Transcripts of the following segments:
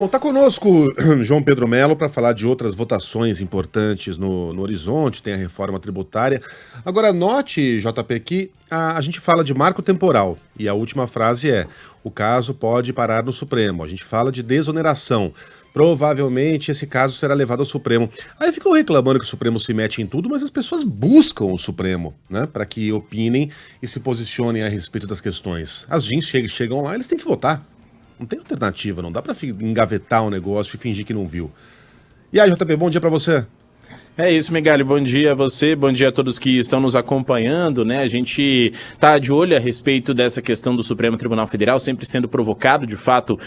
Bom, tá conosco João Pedro Melo para falar de outras votações importantes no horizonte, tem a reforma tributária. Agora, note, JP, que a gente fala de marco temporal e a última frase é: o caso pode parar no Supremo. A gente fala de desoneração. Provavelmente esse caso será levado ao Supremo. Aí ficam reclamando que o Supremo se mete em tudo, mas as pessoas buscam o Supremo, né, para que opinem e se posicionem a respeito das questões. As gens chegam lá, eles têm que votar. Não tem alternativa, não dá pra engavetar um negócio e fingir que não viu. E aí, JP, bom dia pra você. É isso, Megali, bom dia a você, bom dia a todos que estão nos acompanhando, né? A gente tá de olho a respeito dessa questão do Supremo Tribunal Federal, sempre sendo provocado, de fato,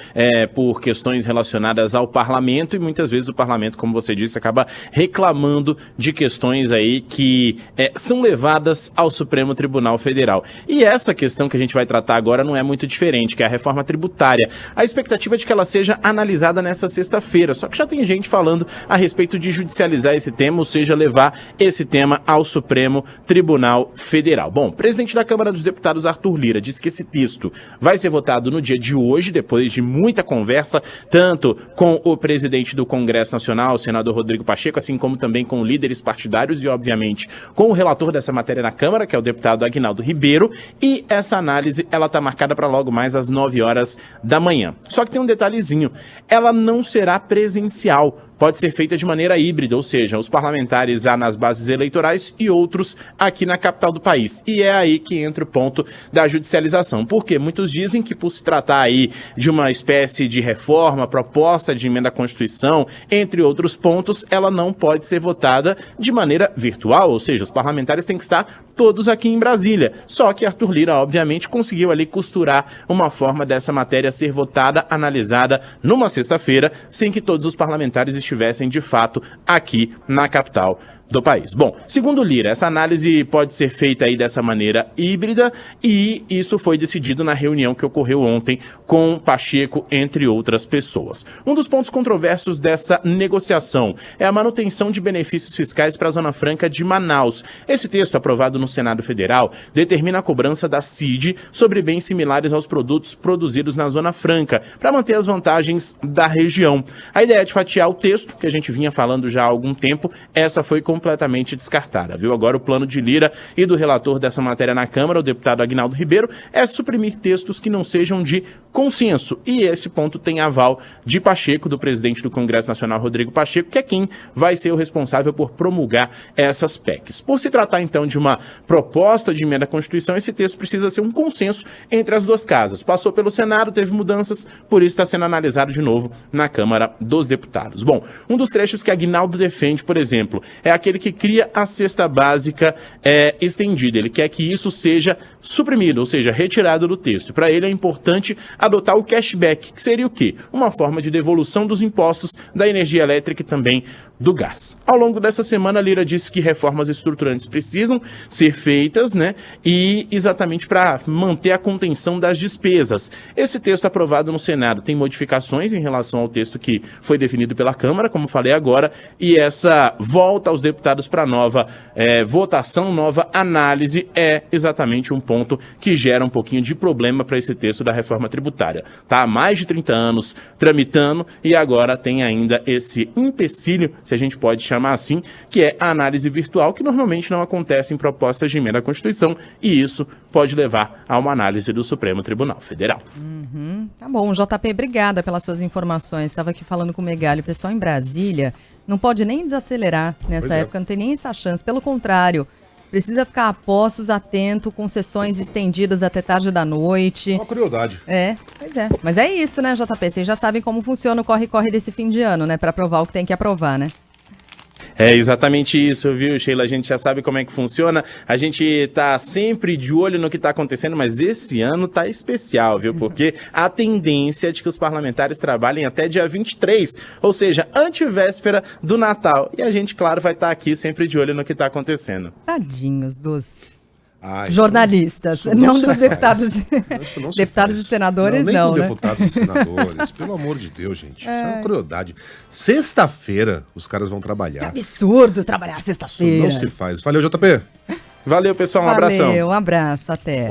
por questões relacionadas ao parlamento, e muitas vezes o parlamento, como você disse, acaba reclamando de questões aí que são levadas ao Supremo Tribunal Federal. E essa questão que a gente vai tratar agora não é muito diferente, que é a reforma tributária. A expectativa é de que ela seja analisada nessa sexta-feira, só que já tem gente falando a respeito de judicializar esse tema, ou seja, levar esse tema ao Supremo Tribunal Federal. Bom, o presidente da Câmara dos Deputados, Arthur Lira, disse que esse texto vai ser votado no dia de hoje, depois de muita conversa, tanto com o presidente do Congresso Nacional, o senador Rodrigo Pacheco, assim como também com líderes partidários e, obviamente, com o relator dessa matéria na Câmara, que é o deputado Aguinaldo Ribeiro, e essa análise, ela está marcada para logo mais às 9 horas da manhã. Só que tem um detalhezinho, ela não será presencial, pode ser feita de maneira híbrida, ou seja, os parlamentares nas bases eleitorais e outros aqui na capital do país. E é aí que entra o ponto da judicialização. Porque muitos dizem que, por se tratar aí de uma espécie de reforma, proposta de emenda à Constituição, entre outros pontos, ela não pode ser votada de maneira virtual, ou seja, os parlamentares têm que estar todos aqui em Brasília. Só que Arthur Lira, obviamente, conseguiu ali costurar uma forma dessa matéria ser votada, analisada numa sexta-feira, sem que todos os parlamentares estivessem de fato aqui na capital do país. Bom, segundo Lira, essa análise pode ser feita aí dessa maneira híbrida e isso foi decidido na reunião que ocorreu ontem com Pacheco, entre outras pessoas. Um dos pontos controversos dessa negociação é a manutenção de benefícios fiscais para a Zona Franca de Manaus. Esse texto, aprovado no Senado Federal, determina a cobrança da CID sobre bens similares aos produtos produzidos na Zona Franca, para manter as vantagens da região. A ideia é de fatiar o texto, que a gente vinha falando já há algum tempo, essa foi completamente descartada, viu? Agora o plano de Lira e do relator dessa matéria na Câmara, o deputado Aguinaldo Ribeiro, é suprimir textos que não sejam de consenso. E esse ponto tem aval de Pacheco, do presidente do Congresso Nacional, Rodrigo Pacheco, que é quem vai ser o responsável por promulgar essas PECs. Por se tratar, então, de uma proposta de emenda à Constituição, esse texto precisa ser um consenso entre as duas casas. Passou pelo Senado, teve mudanças, por isso está sendo analisado de novo na Câmara dos Deputados. Bom, um dos trechos que Aguinaldo defende, por exemplo, é aquele que cria a cesta básica estendida. Ele quer que isso seja suprimido, ou seja, retirado do texto. Para ele é importante adotar o cashback, que seria o quê? Uma forma de devolução dos impostos da energia elétrica e também do gás. Ao longo dessa semana, Lira disse que reformas estruturantes precisam ser feitas, né? E exatamente para manter a contenção das despesas. Esse texto aprovado no Senado tem modificações em relação ao texto que foi definido pela Câmara, como falei agora, e essa volta aos deputados para nova votação, nova análise, é exatamente um ponto que gera um pouquinho de problema para esse texto da reforma tributária. Está há mais de 30 anos tramitando e agora tem ainda esse empecilho, se a gente pode chamar assim, que é a análise virtual, que normalmente não acontece em propostas de emenda à Constituição, e isso pode levar a uma análise do Supremo Tribunal Federal. Tá bom, JP, obrigada pelas suas informações. Estava aqui falando com o Megali, o pessoal em Brasília não pode nem desacelerar nessa época, não tem nem essa chance, pelo contrário, precisa ficar a postos, atento, com sessões estendidas até tarde da noite. Uma crueldade. Pois é. Mas é isso, né, JP? Vocês já sabem como funciona o corre-corre desse fim de ano, né? Para aprovar o que tem que aprovar, né? É exatamente isso, viu, Sheila? A gente já sabe como é que funciona, a gente tá sempre de olho no que tá acontecendo, mas esse ano tá especial, viu? Porque a tendência é de que os parlamentares trabalhem até dia 23, ou seja, antevéspera do Natal. E a gente, claro, vai estar aqui sempre de olho no que tá acontecendo. Tadinhos dos jornalistas, não dos deputados. Deputados e senadores, nem não, com né? deputados e senadores, pelo amor de Deus, gente. Isso é uma crueldade. Sexta-feira os caras vão trabalhar. Que absurdo trabalhar Isso sexta-feira. não se faz. Valeu, JP. Valeu, pessoal, um abração. Valeu, um abraço, até.